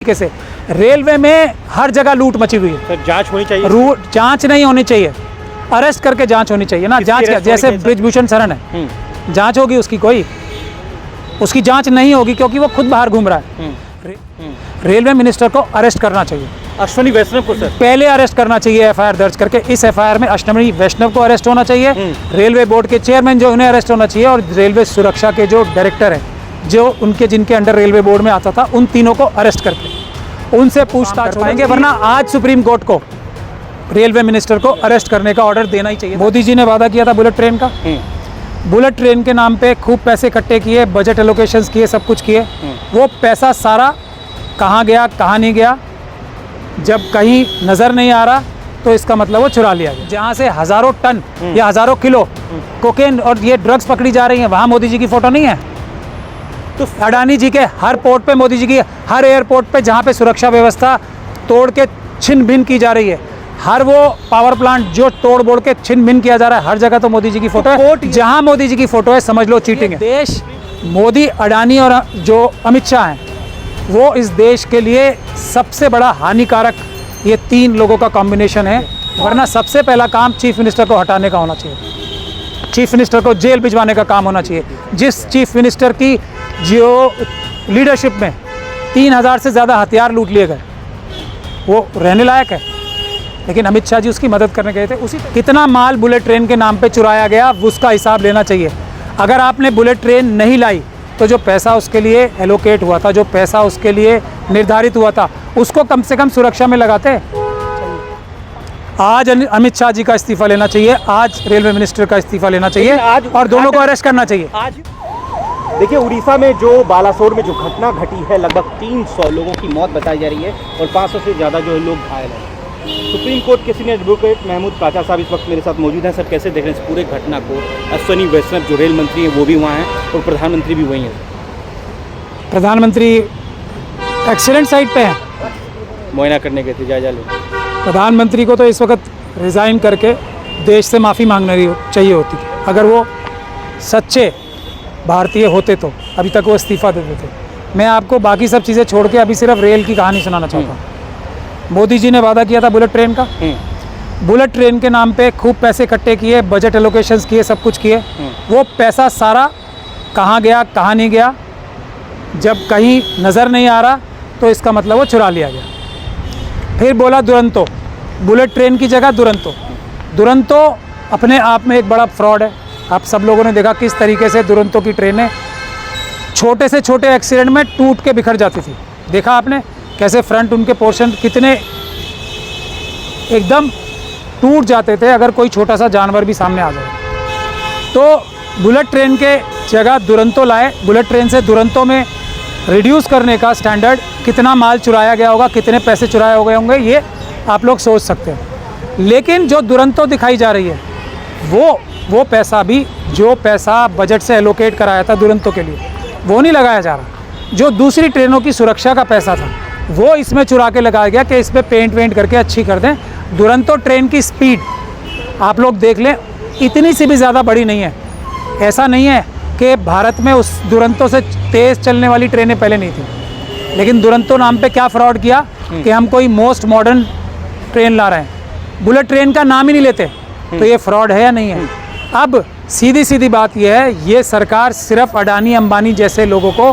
तरीके से रेलवे में हर जगह लूट मची हुई है। सर जांच होनी चाहिए। जांच नहीं होनी चाहिए, अरेस्ट करके जांच होनी चाहिए ना। जांच जैसे ब्रिजभूषण शरण है, जांच होगी उसकी? कोई उसकी जांच नहीं होगी क्योंकि वो खुद बाहर घूम रहा है। रेलवे मिनिस्टर को अरेस्ट करना चाहिए। अश्विनी वैष्णव को सर पहले अरेस्ट करना चाहिए एफआईआर दर्ज करके। इस एफआईआर में अश्विनी वैष्णव को अरेस्ट होना चाहिए, रेलवे बोर्ड के चेयरमैन जो उन्हें अरेस्ट होना चाहिए, और रेलवे सुरक्षा के जो डायरेक्टर हैं जो उनके जिनके अंडर रेलवे बोर्ड में आता था, उन तीनों को अरेस्ट करके उनसे पूछताछ पाएंगे। वरना आज सुप्रीम कोर्ट को रेलवे मिनिस्टर को अरेस्ट करने का ऑर्डर देना ही चाहिए। मोदी जी ने वादा किया था बुलेट ट्रेन का, बुलेट ट्रेन के नाम पे खूब पैसे इकट्ठे किए, बजट एलोकेशंस किए, सब कुछ किए। वो पैसा सारा कहाँ गया कहाँ नहीं गया, जब कहीं नज़र नहीं आ रहा तो इसका मतलब वो चुरा लिया गया। जहाँ से हज़ारों टन या हज़ारों किलो कोकेन और ये ड्रग्स पकड़ी जा रही हैं, वहाँ मोदी जी की फ़ोटो नहीं है। तो अडानी जी के हर पोर्ट पे, मोदी जी की हर एयरपोर्ट पे जहाँ पे सुरक्षा व्यवस्था तोड़ के छिन भिन की जा रही है, हर वो पावर प्लांट जो तोड़ बोड़ के छिन भिन किया जा रहा है, हर जगह तो मोदी जी की फ़ोटो है। जहाँ मोदी जी की फ़ोटो है समझ लो चीटिंग है। देश मोदी, अडानी और जो अमित शाह हैं, वो इस देश के लिए सबसे बड़ा हानिकारक ये तीन लोगों का कॉम्बिनेशन है। वरना सबसे पहला काम चीफ मिनिस्टर को हटाने का होना चाहिए, चीफ मिनिस्टर को जेल भिजवाने का काम होना चाहिए। जिस चीफ मिनिस्टर की जो लीडरशिप में 3000 से ज़्यादा हथियार लूट लिए गए, वो रहने लायक है। लेकिन अमित शाह जी उसकी मदद करने गए थे। उसी कितना माल बुलेट ट्रेन के नाम पे चुराया गया, उसका हिसाब लेना चाहिए। अगर आपने बुलेट ट्रेन नहीं लाई तो जो पैसा उसके लिए एलोकेट हुआ था, जो पैसा उसके लिए निर्धारित हुआ था, उसको कम से कम सुरक्षा में लगाते। आज अमित शाह जी का इस्तीफा लेना चाहिए, आज रेलवे मिनिस्टर का इस्तीफा लेना चाहिए, आज और दोनों को अरेस्ट करना चाहिए। आज देखिए उड़ीसा में जो बालासोर में जो घटना घटी है, लगभग 300 लोगों की मौत बताई जा रही है और 500 से ज़्यादा जो लोग घायल हैं। सुप्रीम कोर्ट के सीनियर एडवोकेट महमूद काचा साहब इस वक्त मेरे साथ मौजूद हैं। सर कैसे देख रहे हैं इस पूरे घटना को? अश्विनी वैष्णव जो रेल मंत्री हैं वो भी वहाँ हैं और प्रधानमंत्री भी वहीं हैं। प्रधानमंत्री एक्सीडेंट साइट पे हैं, मुआयना करने गए थे, जायजा ले। प्रधानमंत्री को तो इस वक्त रिज़ाइन करके देश से माफ़ी मांगनी चाहिए होती थी। अगर वो सच्चे भारतीय होते तो अभी तक वो इस्तीफ़ा देते थे। मैं आपको बाकी सब चीज़ें छोड़ के अभी सिर्फ रेल की कहानी सुनाना चाहता हूँ। मोदी जी ने वादा किया था बुलेट ट्रेन का, बुलेट ट्रेन के नाम पे खूब पैसे इकट्ठे किए, बजट एलोकेशंस किए, सब कुछ किए। वो पैसा सारा कहाँ गया कहाँ नहीं गया, जब कहीं नज़र नहीं आ रहा तो इसका मतलब वो चुरा लिया गया। फिर बोला दुरंतो, बुलेट ट्रेन की जगह दुरंतो। दुरंतो अपने आप में एक बड़ा फ्रॉड है। आप सब लोगों ने देखा किस तरीके से दुरंतो की ट्रेनें छोटे से छोटे एक्सीडेंट में टूट के बिखर जाती थी। देखा आपने कैसे फ्रंट उनके पोर्शन कितने एकदम टूट जाते थे अगर कोई छोटा सा जानवर भी सामने आ जाए। तो बुलेट ट्रेन के जगह दुरंतो लाए। बुलेट ट्रेन से दुरंतो में रिड्यूस करने का स्टैंडर्ड, कितना माल चुराया गया होगा, कितने पैसे चुराए हो गए होंगे, ये आप लोग सोच सकते हैं। लेकिन जो दुरंतो दिखाई जा रही है वो पैसा भी, जो पैसा बजट से एलोकेट कराया था दुरंतो के लिए, वो नहीं लगाया जा रहा। जो दूसरी ट्रेनों की सुरक्षा का पैसा था वो इसमें चुरा के लगाया गया कि इस पर पेंट वेंट करके अच्छी कर दें। दुरंतो ट्रेन की स्पीड आप लोग देख लें, इतनी सी भी ज़्यादा बड़ी नहीं है। ऐसा नहीं है कि भारत में उस दुरंतो से तेज़ चलने वाली ट्रेनें पहले नहीं थी। लेकिन दुरंतो नाम पे क्या फ्रॉड किया कि हम कोई मोस्ट मॉडर्न ट्रेन ला रहे हैं, बुलेट ट्रेन का नाम ही नहीं लेते। तो ये फ्रॉड है या नहीं है? अब सीधी सीधी बात यह है, ये सरकार सिर्फ अडानी अंबानी जैसे लोगों को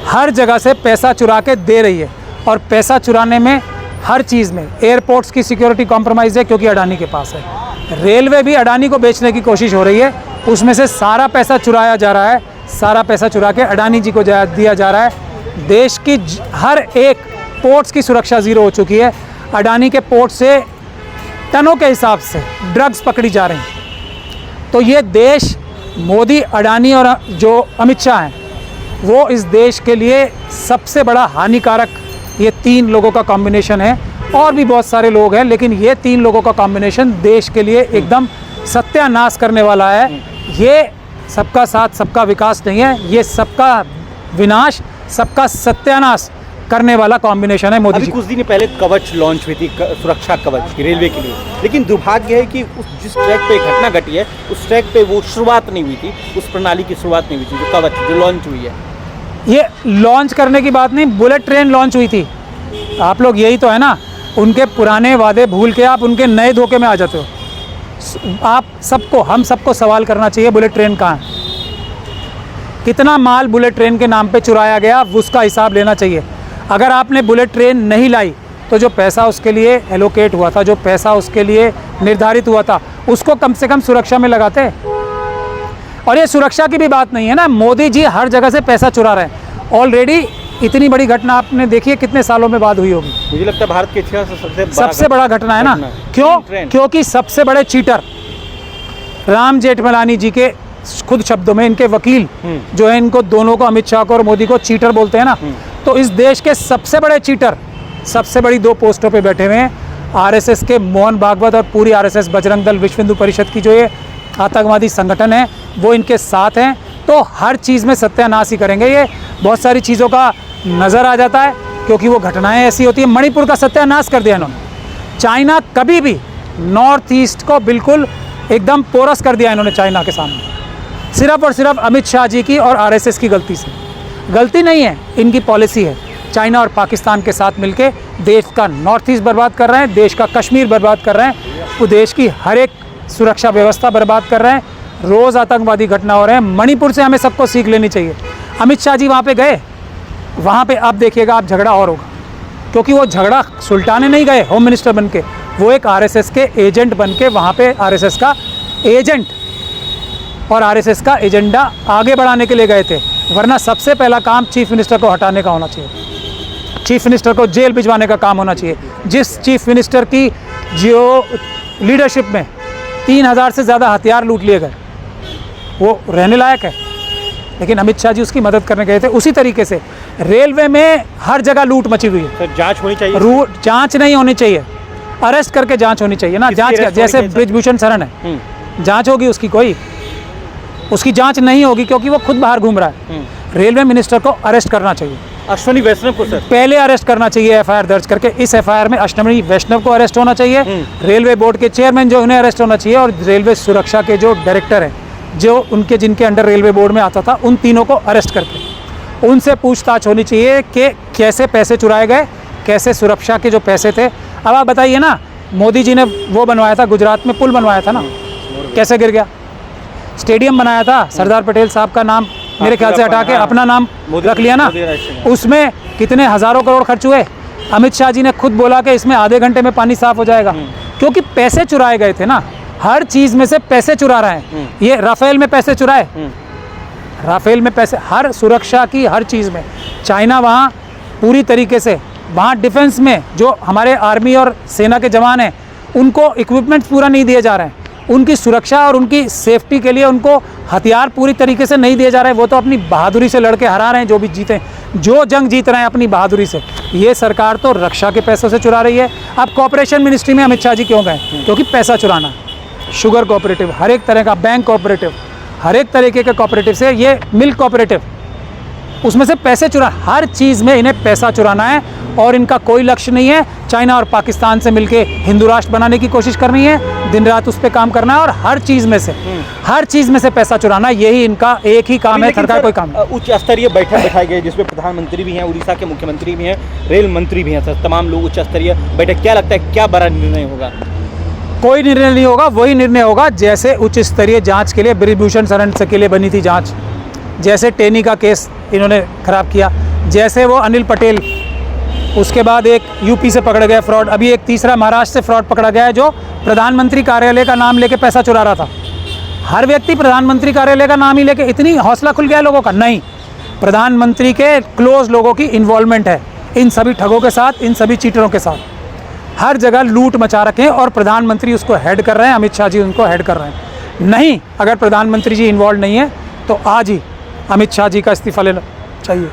हर जगह से पैसा चुरा के दे रही है। और पैसा चुराने में हर चीज़ में, एयरपोर्ट्स की सिक्योरिटी कॉम्प्रोमाइज़ है क्योंकि अडानी के पास है। रेलवे भी अडानी को बेचने की कोशिश हो रही है, उसमें से सारा पैसा चुराया जा रहा है, सारा पैसा चुरा के अडानी जी को दिया जा रहा है। देश की हर एक पोर्ट्स की सुरक्षा ज़ीरो हो चुकी है। अडानी के पोर्ट से टनों के हिसाब से ड्रग्स पकड़ी जा रही हैं। तो ये देश, मोदी, अडानी और जो अमित शाह हैं, वो इस देश के लिए सबसे बड़ा हानिकारक ये तीन लोगों का कॉम्बिनेशन है। और भी बहुत सारे लोग हैं, लेकिन ये तीन लोगों का कॉम्बिनेशन देश के लिए एकदम सत्यानाश करने वाला है। ये सबका साथ सबका विकास नहीं है, ये सबका विनाश, सबका सत्यानाश करने वाला कॉम्बिनेशन है मोदी जी। कुछ दिन पहले कवच लॉन्च हुई थी, सुरक्षा कवच रेलवे के लिए। लेकिन दुर्भाग्य है कि जिस ट्रैक पे घटना घटी है उस ट्रैक पे वो शुरुआत नहीं हुई थी, उस प्रणाली की शुरुआत नहीं हुई थी जो कवच जो लॉन्च हुई है। ये लॉन्च करने की बात नहीं, बुलेट ट्रेन लॉन्च हुई थी। आप लोग यही तो है ना, उनके पुराने वादे भूल के आप उनके नए धोखे में आ जाते हो। आप सबको, हम सबको सवाल करना चाहिए, बुलेट ट्रेन कहाँ है? कितना माल बुलेट ट्रेन के नाम पे चुराया गया, उसका हिसाब लेना चाहिए। अगर आपने बुलेट ट्रेन नहीं लाई तो जो पैसा उसके लिए एलोकेट हुआ था, जो पैसा उसके लिए निर्धारित हुआ था, उसको कम से कम सुरक्षा में लगाते। और ये सुरक्षा की भी बात नहीं है ना, मोदी जी हर जगह से पैसा चुरा रहे हैं। ऑलरेडी इतनी बड़ी घटना आपने देखी है, कितने सालों में बाद हुई होगी? मुझे लगता है भारत के इतिहास में सबसे बड़ा घटना है ना। क्यों? क्योंकि सबसे बड़े चीटर राम जेठमलानी जी के खुद शब्दों में, इनके वकील जो है, इनको दोनों को, अमित शाह को और मोदी को चीटर बोलते हैं ना। तो इस देश के सबसे बड़े चीटर सबसे बड़ी 2 पोस्टों पे बैठे हुए हैं। आरएसएस के मोहन भागवत और पूरी आरएसएस, बजरंग दल, विश्व हिंदू परिषद की जो ये आतंकवादी संगठन है, वो इनके साथ हैं। तो हर चीज़ में सत्यानाश ही करेंगे ये। बहुत सारी चीज़ों का नज़र आ जाता है क्योंकि वो घटनाएं ऐसी होती हैं। मणिपुर का सत्यानाश कर दिया इन्होंने। चाइना कभी भी नॉर्थ ईस्ट को बिल्कुल एकदम पोरस कर दिया इन्होंने चाइना के सामने, सिर्फ और सिर्फ अमित शाह जी की और आरएसएस की गलती से। गलती नहीं है, इनकी पॉलिसी है। चाइना और पाकिस्तान के साथ मिलके देश का नॉर्थ ईस्ट बर्बाद कर रहे हैं, देश का कश्मीर बर्बाद कर रहे हैं, वो देश की हर एक सुरक्षा व्यवस्था बर्बाद कर रहे हैं। रोज़ आतंकवादी घटना हो रहे हैं। मणिपुर से हमें सबको सीख लेनी चाहिए। अमित शाह जी वहाँ पे गए, वहाँ पे आप देखिएगा, आप झगड़ा और होगा, क्योंकि वो झगड़ा सुलटाने नहीं गए होम मिनिस्टर बन के, वो एक आरएसएस के एजेंट बन के वहाँ पे आरएसएस का एजेंट और आरएसएस का एजेंडा आगे बढ़ाने के लिए गए थे। वरना सबसे पहला काम चीफ मिनिस्टर को हटाने का होना चाहिए, चीफ मिनिस्टर को जेल भिजवाने का काम होना चाहिए। जिस चीफ मिनिस्टर की जो लीडरशिप में 3000 से ज़्यादा हथियार लूट लिए गए, वो रहने लायक है। लेकिन अमित शाह जी उसकी मदद करने गए थे। उसी तरीके से रेलवे में हर जगह लूट मची हुई है। सर जांच होनी चाहिए, जांच नहीं होनी चाहिए, अरेस्ट करके जांच होनी चाहिए ना। जांच जैसे ब्रिजभूषण शरण है, जांच होगी उसकी? कोई उसकी जांच नहीं होगी क्योंकि वो खुद बाहर घूम रहा है। रेलवे मिनिस्टर को अरेस्ट करना चाहिए। अश्विनी वैष्णव को सर पहले अरेस्ट करना चाहिए, एफआईआर दर्ज करके। इस एफआईआर में अश्विनी वैष्णव को अरेस्ट होना चाहिए, रेलवे बोर्ड के चेयरमैन जो उन्हें अरेस्ट होना चाहिए, और रेलवे सुरक्षा के जो डायरेक्टर हैं, जो उनके जिनके अंडर रेलवे बोर्ड में आता था, उन तीनों को अरेस्ट करके उनसे पूछताछ होनी चाहिए कि कैसे पैसे चुराए गए, कैसे सुरक्षा के जो पैसे थे। अब आप बताइए ना, मोदी जी ने वो बनवाया था, गुजरात में पुल बनवाया था ना, कैसे गिर गया? स्टेडियम बनाया था, सरदार पटेल साहब का नाम मेरे ख्याल से हटा के अपना नाम रख लिया ना, उसमें कितने हज़ारों करोड़ खर्च हुए। अमित शाह जी ने खुद बोला कि इसमें आधे घंटे में पानी साफ हो जाएगा, क्योंकि पैसे चुराए गए थे ना। हर चीज़ में से पैसे चुरा रहे हैं। ये राफेल में पैसे चुराए, राफेल में पैसे, हर सुरक्षा की हर चीज़ में। चाइना वहाँ पूरी तरीके से, वहाँ डिफेंस में जो हमारे आर्मी और सेना के जवान हैं, उनको इक्विपमेंट्स पूरा नहीं दिए जा रहे हैं। उनकी सुरक्षा और उनकी सेफ्टी के लिए उनको हथियार पूरी तरीके से नहीं दिए जा रहे हैं। वो तो अपनी बहादुरी से लड़के हरा रहे हैं, जो भी जीते, जो जंग जीत रहे हैं अपनी बहादुरी से। ये सरकार तो रक्षा के पैसों से चुरा रही है। अब कॉर्पोरेशन मिनिस्ट्री में अमित शाह जी क्यों गए? क्योंकि पैसा चुराना। शुगर कोऑपरेटिव, हर एक तरह का बैंक कोऑपरेटिव, हर एक तरीके के कोऑपरेटिव से, ये मिल्क कोऑपरेटिव, उसमें से पैसे चुरा, हर चीज़ में इन्हें पैसा चुराना है। और इनका कोई लक्ष्य नहीं है चाइना और पाकिस्तान से मिलके हिंदू राष्ट्र बनाने की कोशिश करनी है, दिन रात उस पर काम करना है, और हर चीज़ में से पैसा चुराना, यही इनका एक ही काम है। सरकार कोई काम नहीं। उच्च स्तरीय बैठक बैठाई गई जिसमें प्रधानमंत्री भी हैं, उड़ीसा के मुख्यमंत्री भी हैं, रेल मंत्री भी हैं सर, तमाम लोग। उच्च स्तरीय बैठक, क्या लगता है क्या बड़ा निर्णय होगा? कोई निर्णय नहीं होगा, वही निर्णय होगा जैसे उच्च स्तरीय जांच के लिए ब्रिजभूषण शरण से के लिए बनी थी जांच, जैसे टेनी का केस इन्होंने खराब किया, जैसे वो अनिल पटेल, उसके बाद एक यूपी से पकड़ गया फ्रॉड, अभी एक तीसरा महाराष्ट्र से फ्रॉड पकड़ा गया है जो प्रधानमंत्री कार्यालय का नाम लेके पैसा चुरा रहा था। हर व्यक्ति प्रधानमंत्री कार्यालय का नाम ही लेके, इतनी हौसला खुल गया लोगों का? नहीं, प्रधानमंत्री के क्लोज लोगों की इन्वॉल्वमेंट है इन सभी ठगों के साथ, इन सभी चीटरों के साथ। हर जगह लूट मचा रखे हैं और प्रधानमंत्री उसको हेड कर रहे हैं, अमित शाह जी उनको हेड कर रहे हैं। नहीं, अगर प्रधानमंत्री जी इन्वॉल्व नहीं है तो आज ही अमित शाह जी का इस्तीफा लेना चाहिए।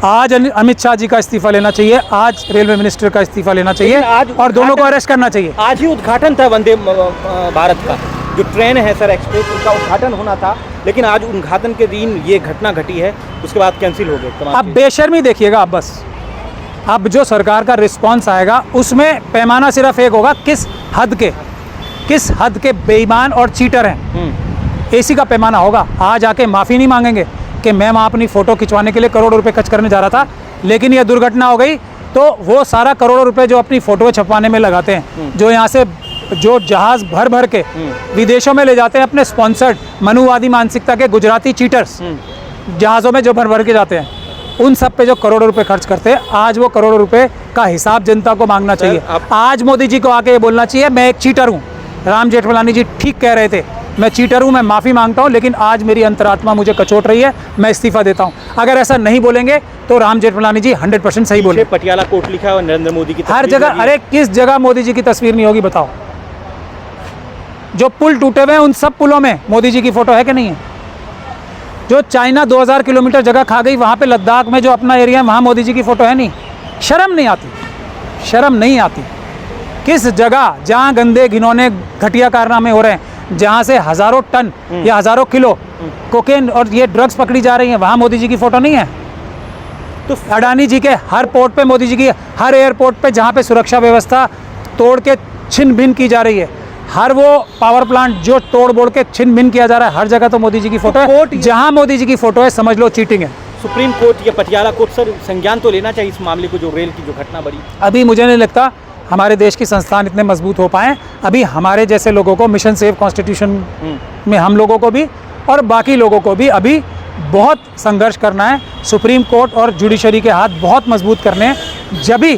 आज अमित शाह जी का इस्तीफा लेना चाहिए, आज रेलवे मिनिस्टर का इस्तीफा लेना चाहिए, और दोनों को अरेस्ट करना चाहिए। आज ही उद्घाटन था वंदे भारत का, जो ट्रेन है सर एक्सप्रेस, उसका उद्घाटन होना था, लेकिन आज उद्घाटन के दिन ये घटना घटी है, उसके बाद कैंसिल हो गए। अब बेशर्मी देखिएगा आप बस। अब जो सरकार का रिस्पॉन्स आएगा उसमें पैमाना सिर्फ एक होगा, किस हद के बेईमान और चीटर हैं, इसी का पैमाना होगा। आज आके माफ़ी नहीं मांगेंगे कि मैं वहाँ अपनी फ़ोटो खिंचवाने के लिए करोड़ों रुपए खर्च करने जा रहा था, लेकिन यह दुर्घटना हो गई तो वो सारा करोड़ों रुपए जो अपनी फोटो छपवाने में लगाते हैं, जो यहाँ से जो जहाज भर भर के विदेशों में ले जाते हैं अपने स्पॉन्सर्ड मनुवादी मानसिकता के गुजराती चीटर्स, जहाज़ों में जो भर भर के जाते हैं, उन सब पे जो करोड़ों रुपए खर्च करते हैं, आज वो करोड़ों रुपए का हिसाब जनता को मांगना चाहिए। आज मोदी जी को आके ये बोलना चाहिए मैं एक चीटर हूँ। राम जेठमलानी जी ठीक कह रहे थे, मैं चीटर हूँ, मैं माफ़ी मांगता हूँ, लेकिन आज मेरी अंतरात्मा मुझे कचोट रही है, मैं इस्तीफा देता हूँ। अगर ऐसा नहीं बोलेंगे तो राम जेठमलानी जी 100% सही बोले। पटियाला कोर्ट लिखा है और नरेंद्र मोदी की हर जगह, अरे किस जगह मोदी जी की तस्वीर नहीं होगी बताओ? जो पुल टूटे हुए हैं उन सब पुलों में मोदी जी की फोटो है कि नहीं है? जो चाइना 2000 किलोमीटर जगह खा गई, वहाँ पे लद्दाख में जो अपना एरिया है वहाँ मोदी जी की फोटो है नहीं? शर्म नहीं आती? शर्म नहीं आती? किस जगह जहाँ गंदे घिनौने घटिया कारनामे हो रहे हैं, जहाँ से हज़ारों टन या हज़ारों किलो कोकेन और ये ड्रग्स पकड़ी जा रही हैं, वहाँ मोदी जी की फ़ोटो नहीं है? तो अडानी जी के हर पोर्ट पे मोदी जी की, हर एयरपोर्ट पे जहाँ पे सुरक्षा व्यवस्था तोड़ के छिन भिन की जा रही है, हर वो पावर प्लांट जो तोड़ बोड़ के छिन भिन किया जा रहा है, हर जगह तो मोदी जी की फ़ोटो है। जहाँ मोदी जी की फ़ोटो है समझ लो चीटिंग है। सुप्रीम कोर्ट या पटियाला कोर्ट सर संज्ञान तो लेना चाहिए इस मामले को, जो रेल की जो घटना बढ़ी? अभी मुझे नहीं लगता हमारे देश की संस्थान इतने मजबूत हो पाएँ। अभी हमारे जैसे लोगों को, मिशन सेव कॉन्स्टिट्यूशन में हम लोगों को भी और बाकी लोगों को भी अभी बहुत संघर्ष करना है। सुप्रीम कोर्ट और जुडिशरी के हाथ बहुत मजबूत करने हैं, जब भी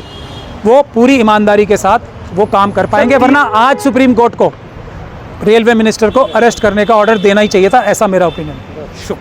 वो पूरी ईमानदारी के साथ वो काम कर पाएंगे। वरना आज सुप्रीम कोर्ट को रेलवे मिनिस्टर को अरेस्ट करने का ऑर्डर देना ही चाहिए था, ऐसा मेरा ओपिनियन है। शुक्रिया।